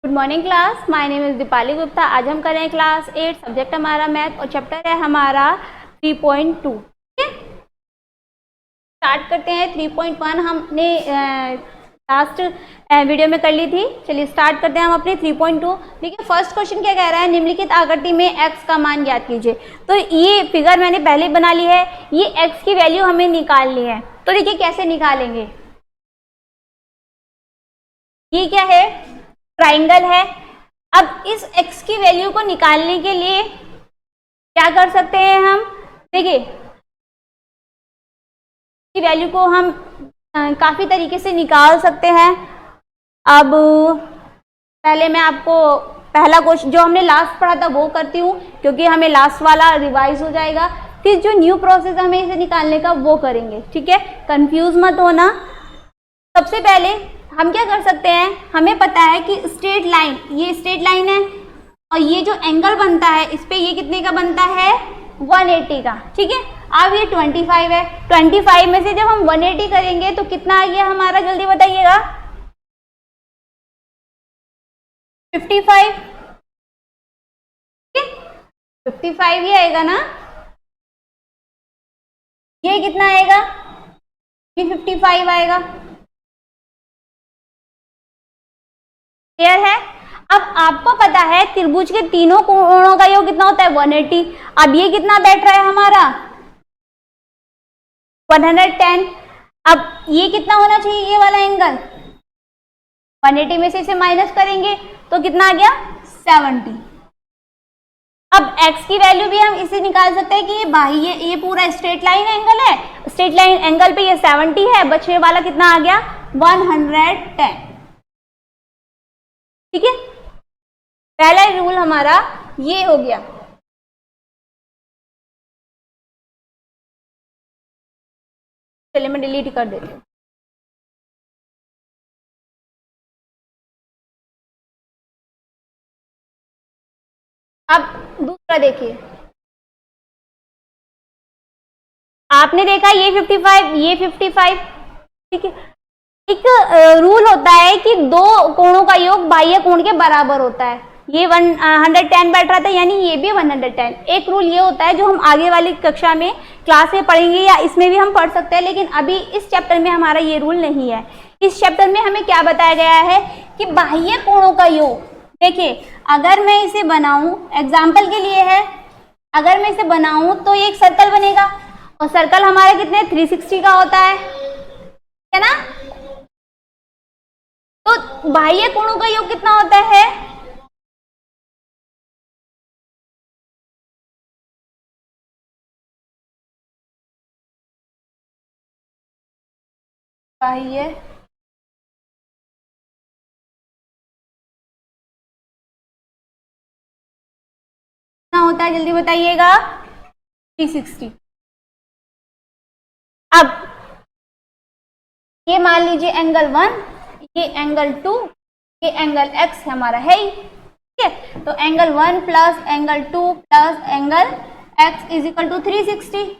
Good morning class, my name is Deepali Gupta. आज हम कर रहे हैं क्लास 8, सब्जेक्ट हमारा मैथ और चैप्टर है हमारा 3.2। ठीक है, स्टार्ट करते हैं। 3.1 हमने लास्ट वीडियो में कर ली थी। चलिए स्टार्ट करते हैं हम अपने 3.2। देखिए फर्स्ट क्वेश्चन क्या कह रहा है, निम्नलिखित आकृति में x का मान ज्ञात कीजिए। तो ये फिगर मैंने पहले बना ली है, ये x की वैल्यू हमें निकालनी है। तो देखिए कैसे निकालेंगे। ये क्या है, ट्राइंगल है। अब इस x की वैल्यू को निकालने के लिए क्या कर सकते हैं हम, देखिए की वैल्यू को हम काफी तरीके से निकाल सकते हैं। अब पहले मैं आपको पहला क्वेश्चन जो हमने लास्ट पढ़ा था वो करती हूँ, क्योंकि हमें लास्ट वाला रिवाइज हो जाएगा। फिर जो न्यू प्रोसेस हमें इसे निकालने का वो करेंगे। ठीक है, कंफ्यूज मत होना। सबसे पहले हम क्या कर सकते हैं, हमें पता है कि स्ट्रेट लाइन, ये स्ट्रेट लाइन है और ये जो एंगल बनता है इस पे ये कितने का बनता है, 180 का। ठीक है, अब ये 25 है। 25 में से जब हम 180 करेंगे तो कितना आ गया हमारा, जल्दी बताइएगा। 55। ठीक है, 55 ही आएगा ना। ये कितना आएगा, ये 55 आएगा। क्लियर है। अब आपको पता है त्रिभुज के तीनों कोणों का योग कितना होता है, 180। अब ये कितना बैठ रहा है हमारा, 110। अब ये कितना होना चाहिए, ये वाला एंगल 180 में से इसे माइनस करेंगे तो कितना आ गया, 70। अब x की वैल्यू भी हम इसे निकाल सकते हैं कि ये बाह्य, ये पूरा स्ट्रेट लाइन एंगल है, स्ट्रेट लाइन एंगल पे ये 70 है, बचे वाला कितना आ गया, 110। ठीक है, पहला रूल हमारा ये हो गया। चलिए मैं डिलीट कर देती हूँ। अब दूसरा देखिए, आपने देखा ये 55, ये 55। ठीक है, एक रूल होता है कि दो कोणों का योग बाह्य कोण के बराबर होता है। ये 110 बैठ रहा था, यानी ये भी 110। एक रूल ये होता है जो हम आगे वाली कक्षा में क्लास में पढ़ेंगे या इसमें भी हम पढ़ सकते हैं, लेकिन अभी इस चैप्टर में हमारा ये रूल नहीं है। इस चैप्टर में हमें क्या बताया गया है कि बाह्य कोणों का योग, देखिए अगर मैं इसे बनाऊं, एग्जाम्पल के लिए है, अगर मैं इसे बनाऊं तो एक सर्कल बनेगा और सर्कल हमारा कितने 360 का होता है ना। तो बाह्य कोणों का योग कितना होता है, बाह्य कितना होता है, जल्दी बताइएगा, 360। अब ये मान लीजिए एंगल 1, ये एंगल 2, ये एंगल x हमारा है ही। ठीक है, तो angle 1 plus angle 2 plus angle x is equal to 360।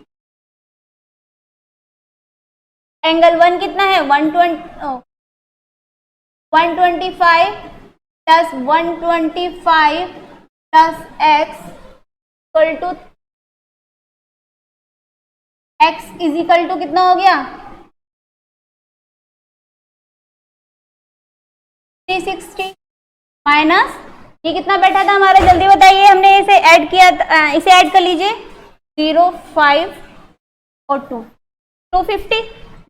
Angle 1 कितना है, 125 plus 125 plus x equal to x is equal to कितना हो गया, 360 माइनस ये कितना बैठा था हमारा, जल्दी बताइए, हमने इसे ऐड किया, इसे ऐड कर लीजिए, 0, 5 और 2, 250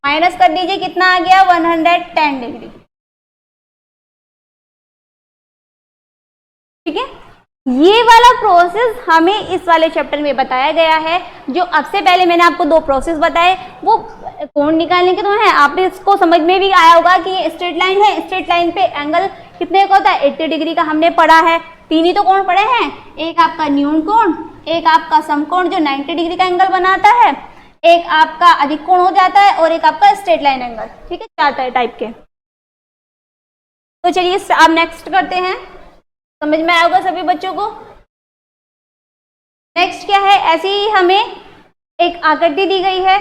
माइनस कर दीजिए, कितना आ गया, 110 डिग्री। ठीक है, ये वाला प्रोसेस हमें इस वाले चैप्टर में बताया गया है। जो अब से पहले मैंने आपको दो प्रोसेस बताए वो कोण निकालने के तो है, आपने इसको समझ में भी आया होगा कि ये स्ट्रेट लाइन है, स्ट्रेट लाइन पे एंगल कितने का होता है, 80 डिग्री का हमने पढ़ा है। तीन ही तो कोण पढ़े हैं, एक आपका न्यून कोण, एक आपका समकोण जो 90 डिग्री का एंगल बनाता है, एक आपका अधिक कोण हो जाता है और एक आपका स्ट्रेट लाइन एंगल। ठीक है, चार टाइप के। तो चलिए अब नेक्स्ट करते हैं, समझ में आया होगा सभी बच्चों को। नेक्स्ट क्या है, ऐसी ही हमें एक आकृति दी गई है,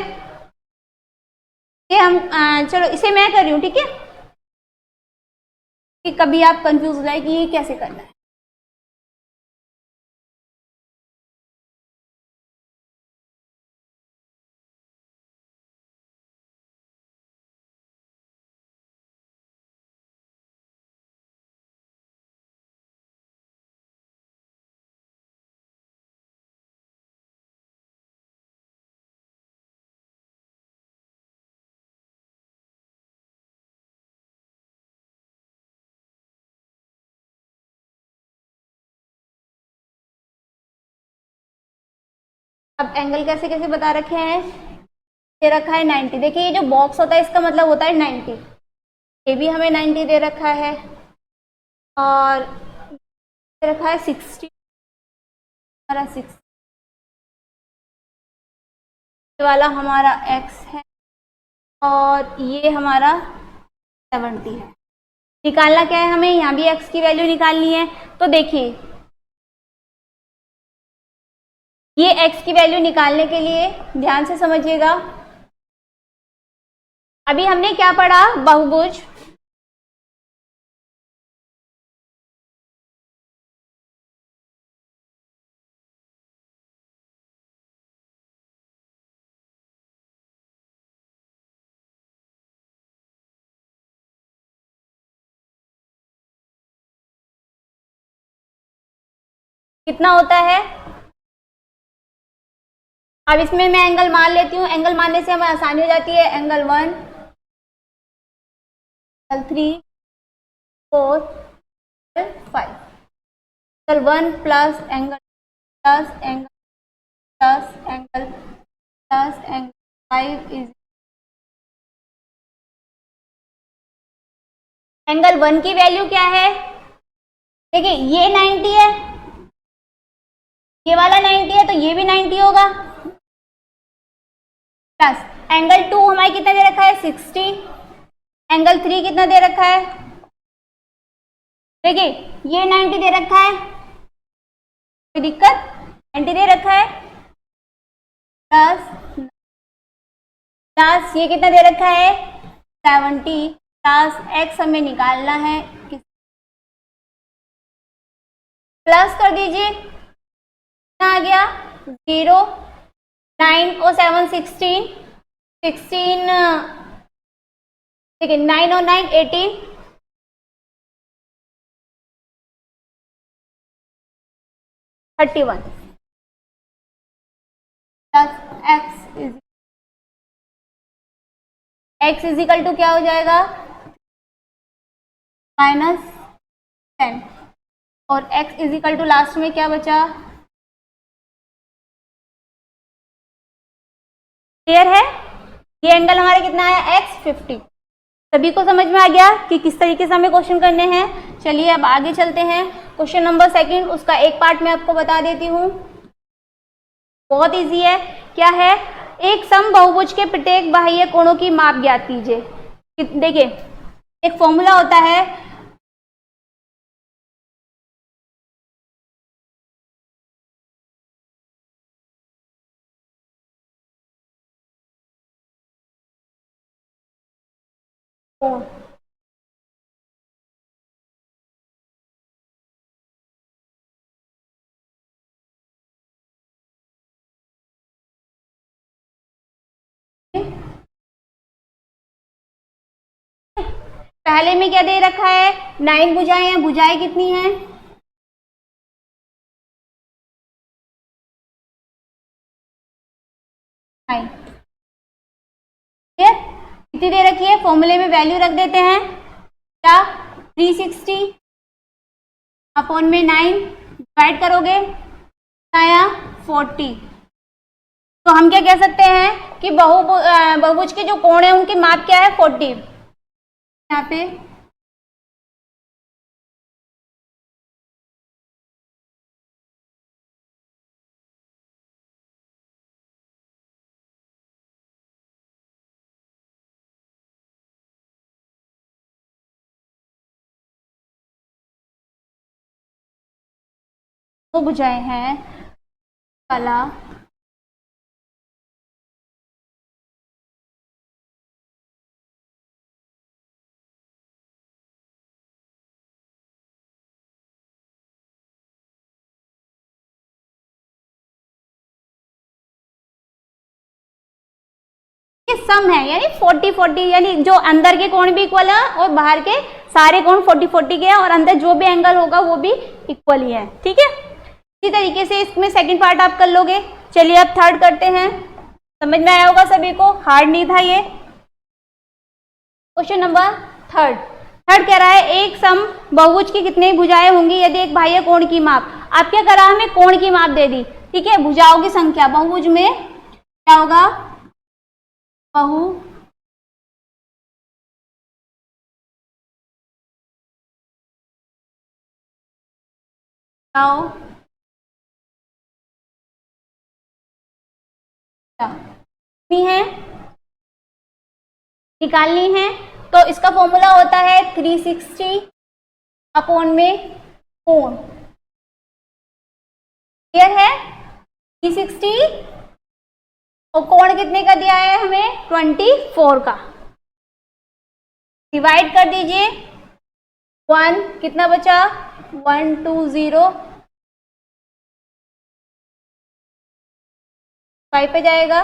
ये हम चलो इसे मैं कर रही हूं। ठीक है, कि कभी आप कंफ्यूज हो जाए कि ये कैसे करना है। अब एंगल कैसे कैसे बता रखे हैं, दे रखा है 90। देखिए ये जो बॉक्स होता है इसका मतलब होता है 90, ये भी हमें 90 दे रखा है, और दे रखा है 60, हमारा 60 वाला हमारा x है, और ये हमारा 70 है। निकालना क्या है हमें, यहाँ भी x की वैल्यू निकालनी है। तो देखिए ये x की वैल्यू निकालने के लिए ध्यान से समझिएगा, अभी हमने क्या पढ़ा, बहुभुज। कितना होता है, अब इसमें मैं एंगल मान लेती हूँ, एंगल मानने से हमें आसानी हो जाती है। Angle 1, angle 3, 4, 5। Angle 1 plus angle plus angle plus angle plus angle 5 is angle 1 की वैल्यू क्या है, देखिए ये 90 है, ये वाला 90 है, तो ये भी 90 होगा। प्लस एंगल 2 हमारे कितना दे रखा है, 60। एंगल 3 कितना दे रखा है, देखिए ये 90 दे रखा है, कोई दिक्कत, 90 दे रखा है। प्लस प्लस ये कितना दे रखा है, 70। प्लस x हमें निकालना है, प्लस कर दीजिए, कितना आ गया, 0, 9 और 7 16, 16 देखिए 9 और 9 18, 31 प्लस x इजिकल टू क्या हो जाएगा, -10, और x इजिकल टू लास्ट में क्या बचा, क्लियर है। ये एंगल हमारे कितना है, x 50। सभी को समझ में आ गया कि किस तरीके से हमें क्वेश्चन करने हैं। चलिए अब आगे चलते हैं, क्वेश्चन नंबर 2, उसका एक पार्ट मैं आपको बता देती हूँ, बहुत इजी है। क्या है, एक सम बहुभुज के प्रत्येक बाह्य कोणों की माप ज्ञात कीजिए। देखिए एक फॉर्मूला होता है, पहले में क्या दे रखा है, 9 भुजाएं हैं, भुजाएं कितनी हैं, 9, ठीक है, कितनी दे रखी है, फॉर्मूले में वैल्यू रख देते हैं, क्या 360 अपॉन में 9 डिवाइड करोगे, आया 40। तो हम क्या कह सकते हैं कि बहुभुज के जो कोण है उनकी माप क्या है, 40। यहाँ पे दो भुजाएं हैं, वाला ये सम है, यानी 40-40, यानी जो अंदर के कोण भी इक्वल है और बाहर के सारे कोण 40-40 के हैं और अंदर जो भी एंगल होगा वो भी इक्वल ही है। ठीक है, इसी तरीके से इसमें सेकंड पार्ट आप कर लोगे। चलिए अब थर्ड करते हैं। समझ में आया होगा सभी को, हार्ड नहीं था ये। क्वेश्चन नंबर थर्ड कह रहा है एक सम बहुभुज की कितनी भुजाएं होंगी यदि एक बाह्य कोण की माप। आप क्या करा, हमें कोण की माप दे दी। ठीक है, भुजाओं की संख्या, बहुभुज में क्या होगा, है निकालनी है तो इसका फॉर्मूला होता है 360 अपॉन में कोण। क्लियर है, 360 और कोण कितने का दिया है हमें, 24 का। डिवाइड कर दीजिए, 1 कितना बचा, 120, 5 पे जाएगा,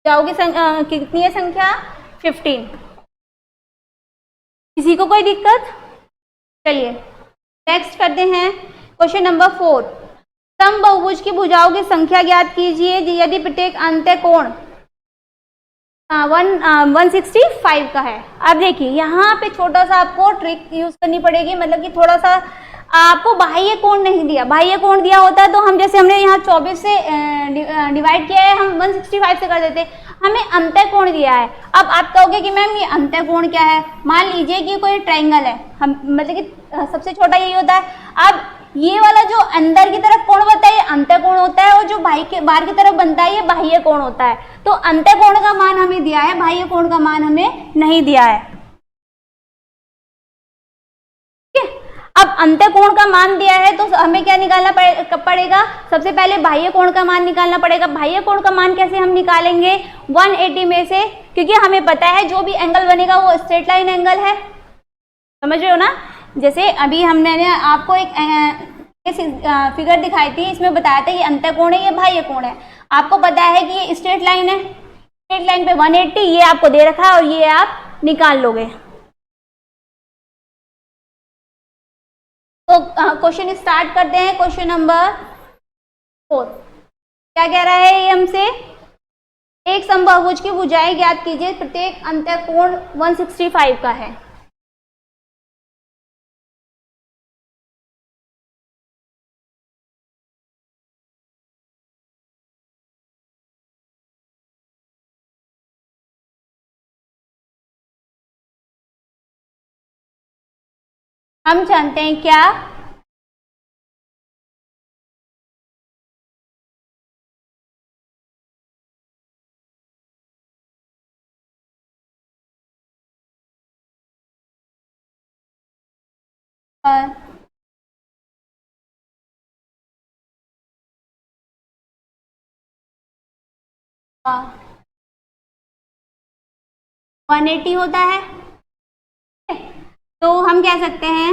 जाओगी कितनी है संख्या, 15। किसी को कोई दिक्कत? चलिए नेक्स्ट करते हैं क्वेश्चन नंबर 4। सम बहुभुज की भुजाओं की संख्या ज्ञात कीजिए यदि प्रत्येक अंत्य कोण 165 का है। अब देखिए यहाँ पे छोटा सा आपको ट्रिक यूज करनी पड़ेगी, मतलब कि थोड़ा सा आपको बाह्य कोण नहीं दिया, बाह्य कोण दिया होता तो हम जैसे हमने यहाँ 24 से डिवाइड किया है, हम 165 से कर देते। हमें अंतः कोण दिया है। अब आप कहोगे कि मैम ये अंतः कोण क्या है, मान लीजिए कि कोई ट्रायंगल है, हम मतलब कि सबसे छोटा यही होता है। अब ये वाला जो अंदर की तरफ कोण बनता है ये अंतः कोण होता है और जो बाहर की तरफ बनता है ये बाह्य कोण होता है। तो अंतः कोण का मान हमें दिया है, बाह्य कोण का मान हमें नहीं दिया है। अब अंतः कोण का मान दिया है तो हमें क्या निकालना पड़ेगा, सबसे पहले बाह्य कोण का मान निकालना पड़ेगा। बाह्य कोण का मान कैसे हम निकालेंगे, 180 में से, क्योंकि हमें पता है जो भी एंगल बनेगा वो स्ट्रेट लाइन एंगल है। समझ रहे हो ना, जैसे अभी हमने आपको एक फिगर दिखाई थी, इसमें बताया था ये अंतः कोण है, ये बाह्य कोण है। आपको पता है कि ये स्ट्रेट लाइन है, स्ट्रेट लाइन पे 180 ये आपको दे रखा है और ये आप निकाल लोगे। तो क्वेश्चन स्टार्ट करते हैं। क्वेश्चन नंबर 4 क्या कह रहा है ये हमसे, एक समबाहुभुज की भुजाएं ज्ञात कीजिए प्रत्येक अंतः कोण 165 का है। हम जानते हैं क्या, हाँ 180 होता है। तो हम कह सकते हैं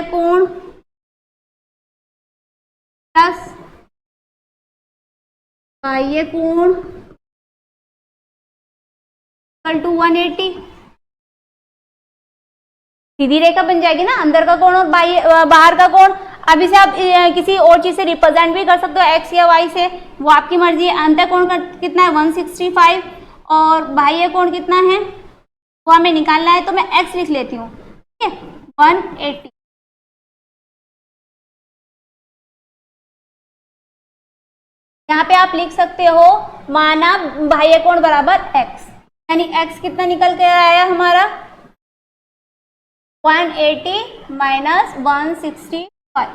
कोण प्लस बाह्य कोण इक्वल टू 180। सीधी रेखा बन जाएगी ना, अंदर का कोण और बाहर का कोण। अब इसे आप किसी और चीज से रिप्रेजेंट भी कर सकते हो, एक्स या वाई से, वो आपकी मर्जी है। अंतः कोण कितना है 165 और बाह्य कोण कितना है वो हमें निकालना है, तो मैं एक्स लिख लेती हूँ। ठीक है, 180। यहाँ पे आप लिख सकते हो माना बाह्य कोण बराबर एक्स, यानी एक्स कितना निकल के आया हमारा 180 माइनस 165।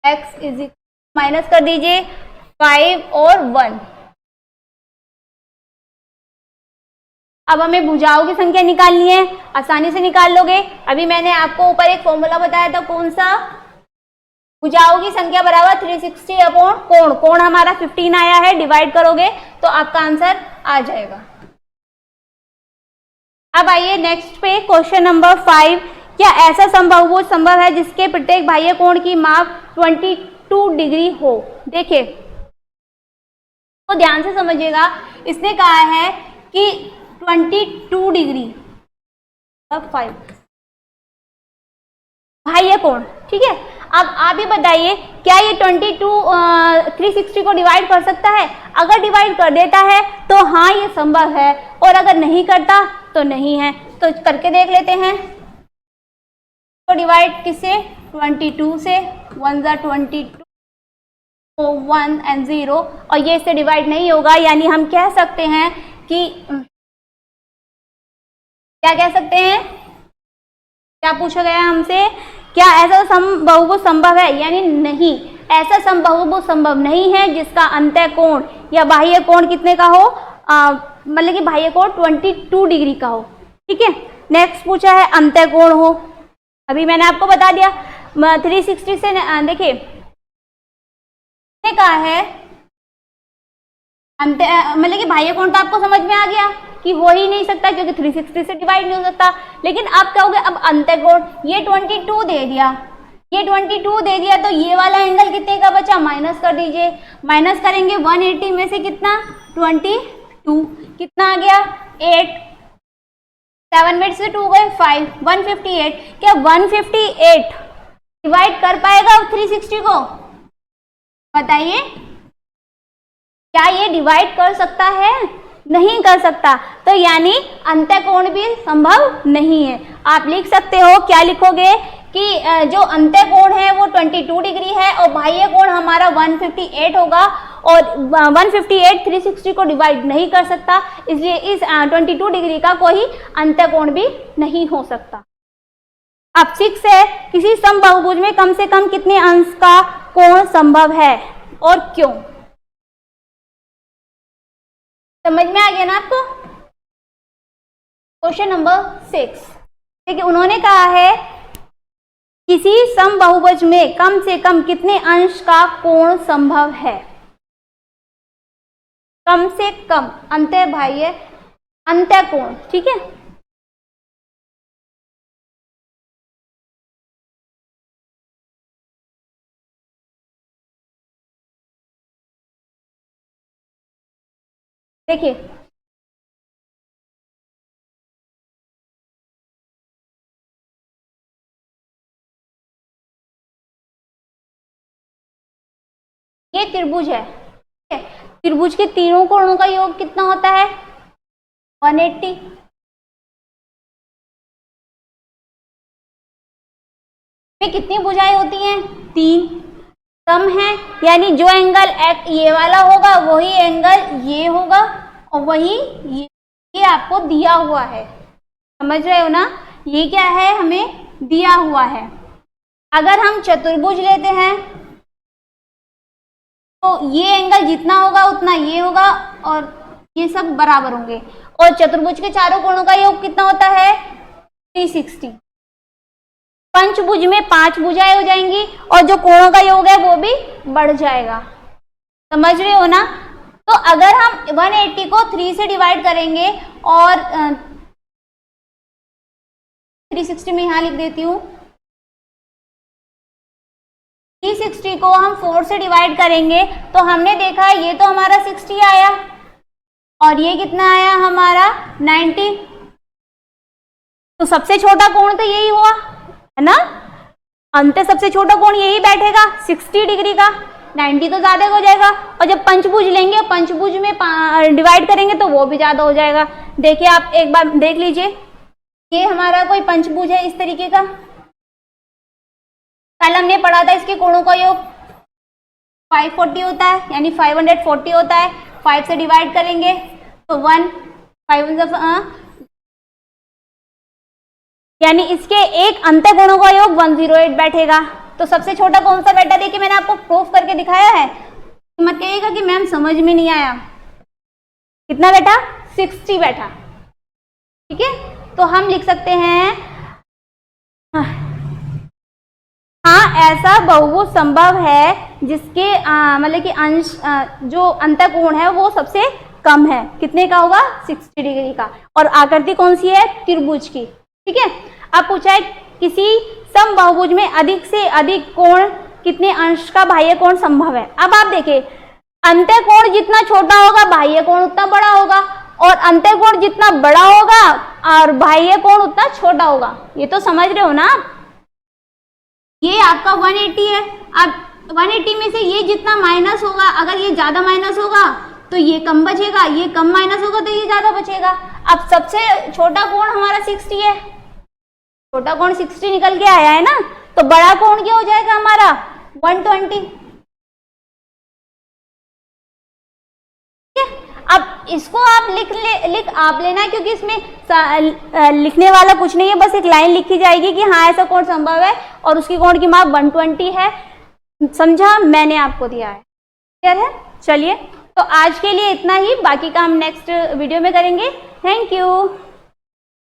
एक्स इज माइनस कर दीजिए 5 और 1। अब हमें भुजाओं की संख्या निकालनी है, आसानी से निकाल लोगे। अभी मैंने आपको ऊपर एक फॉर्मूला बताया था, कौन सा, भुजाओं की संख्या बराबर 360 अपॉन कोण। कोण हमारा 15 आया है, डिवाइड करोगे तो आपका आंसर आ जाएगा। अब आइए नेक्स्ट पे क्वेश्चन नंबर 5। क्या ऐसा बहुभुज संभव है जिसके प्रत्येक बाह्य कोण की माप 22 डिग्री हो? देखिए तो ध्यान से समझिएगा, इसने कहा है कि 22 डिग्री 5 बाह्य कोण, ठीक है। अब आप ही बताइए क्या ये 360 को डिवाइड कर सकता है? अगर डिवाइड कर देता है तो हाँ ये संभव है, और अगर नहीं करता तो नहीं है। तो करके देख लेते हैं। तो डिवाइड किससे? 22 से, 1 ज़ा 22, 1 एंड 0, और ये इससे डिवाइड नहीं होगा, यानी हम कह सकते हैं कि क्या कह सकते हैं, क्या पूछा गया हमसे, क्या ऐसा बहुभुज संभव है? यानी नहीं, ऐसा बहुभुज संभव नहीं है जिसका अंतः कोण या बाह्य कोण कितने का हो, मतलब कि बाह्य कोण 22 डिग्री का हो, ठीक है। नेक्स्ट पूछा है अंतः कोण हो, अभी मैंने आपको बता दिया 360 से। देखिए कहा है अंतः, मतलब कि बाह्य कोण तो आपको समझ में आ गया कि हो ही नहीं सकता क्योंकि 360 से डिवाइड नहीं हो सकता। लेकिन आप कहोगे अब अंतः कोण, ये 22 दे दिया, ये 22 दे दिया, तो ये वाला एंगल कितने का बचा? माइनस कर दीजिए। माइनस करेंगे 180 में से कितना? 22, कितना आ गया? 8, 7 में से 2 गए 5, 158। क्या 158 डिवाइड कर पाएगा 360 को? बताइए, क्या ये डिवाइड कर सकता है? नहीं कर सकता। तो यानी अंतः कोण भी संभव नहीं है। आप लिख सकते हो, क्या लिखोगे कि जो अंतः कोण है वो 22 डिग्री है और बाह्य कोण हमारा 158 होगा, और 158 360 को डिवाइड नहीं कर सकता, इसलिए इस 22 डिग्री का कोई अंतः कोण भी नहीं हो सकता। अब 6 है, किसी समबाहुभुज में कम से कम कितने अंश का कोण संभव है और क्यों? समझ में आ गया ना आपको? क्वेश्चन नंबर 6, देखिए उन्होंने कहा है किसी समबाहुभुज में कम से कम कितने अंश का कोण संभव है? कम से कम अंतः बाह्य अंतः कोण, ठीक है। देखिए ये त्रिभुज है, ठीक है। त्रिभुज के तीनों कोणों का योग कितना होता है? 180। में कितनी भुजाएं होती हैं? 3। सम है, यानी जो एंगल ये वाला होगा वही एंगल ये होगा, और वही ये आपको दिया हुआ है, समझ रहे हो ना? ये क्या है? हमें दिया हुआ है। अगर हम चतुर्भुज लेते हैं तो ये एंगल जितना होगा उतना ये होगा, और ये सब बराबर होंगे। और चतुर्भुज के चारों कोणों का योग कितना होता है? 360। पंचभुज में 5 भुजाएं हो जाएंगी, और जो कोणों का योग है वो भी बढ़ जाएगा, समझ रहे हो ना? तो अगर हम 180 को 3 से डिवाइड करेंगे, और 360 में यहां लिख देती हूँ, 360 को हम 4 से डिवाइड करेंगे तो हमने देखा ये तो हमारा 60 आया, और ये कितना आया हमारा? 90। तो सबसे छोटा कोण तो यही हुआ है ना, अंत सबसे छोटा कोण यही बैठेगा 60 डिग्री का, 90 तो ज्यादा हो जाएगा। और जब पंचभुज लेंगे, पंचभुज में डिवाइड करेंगे तो वो भी ज्यादा हो जाएगा। देखिए आप एक बार देख लीजिए, ये हमारा कोई पंचभुज है इस तरीके का, कल हमने पढ़ा था इसके कोणों का योग 540 होता है, यानी 540 होता है। 5 से डिवाइड करेंगे तो 1, 5 यानी इसके एक अंतः कोणों का योग 108 बैठेगा। तो सबसे छोटा कौन सा बैठा? देखिए मैंने आपको प्रूफ करके दिखाया है, मत कहिएगा कि मैम समझ में नहीं आया। कितना बैठा? 60 बैठा, ठीक है। तो हम लिख सकते हैं हाँ ऐसा बहुभुज संभव है जिसके मतलब कि अंश जो अंतः कोण है वो सबसे कम है, कितने का होगा 60 डिग्री का। और आकृति कौन सी है, त्रिभुज की, ठीक है। अब पूछा है किसी समबाहुभुज में अधिक से अधिक कोण कितने अंश का बाह्य कोण संभव है। अब आप देखिए अंत्य कोण जितना छोटा होगा बाह्य कोण उतना बड़ा होगा, और अंत्य कोण जितना बड़ा होगा और बाह्य कोण उतना छोटा होगा। ये तो समझ रहे हो ना। ये आपका 180 है, अब 180 में से ये जितना माइनस होगा, अगर ये ज्यादा माइनस होगा तो ये कम बचेगा, ये कम माइनस होगा तो ये ज्यादा बचेगा। अब सबसे छोटा कोण हमारा 60 है, छोटा कोण 60 निकल के आया है ना, तो बड़ा कोण क्या हो जाएगा हमारा 120। अब इसको आप लिख आप लेना, क्योंकि इसमें लिखने वाला कुछ नहीं है, बस एक लाइन लिखी जाएगी कि हाँ ऐसा कोण संभव है और उसकी कोण की माप 120 है। समझा, मैंने आपको दिया है, क्लियर है। चलिए तो आज के लिए इतना ही, बाकी का हम नेक्स्ट वीडियो में करेंगे। Thank you.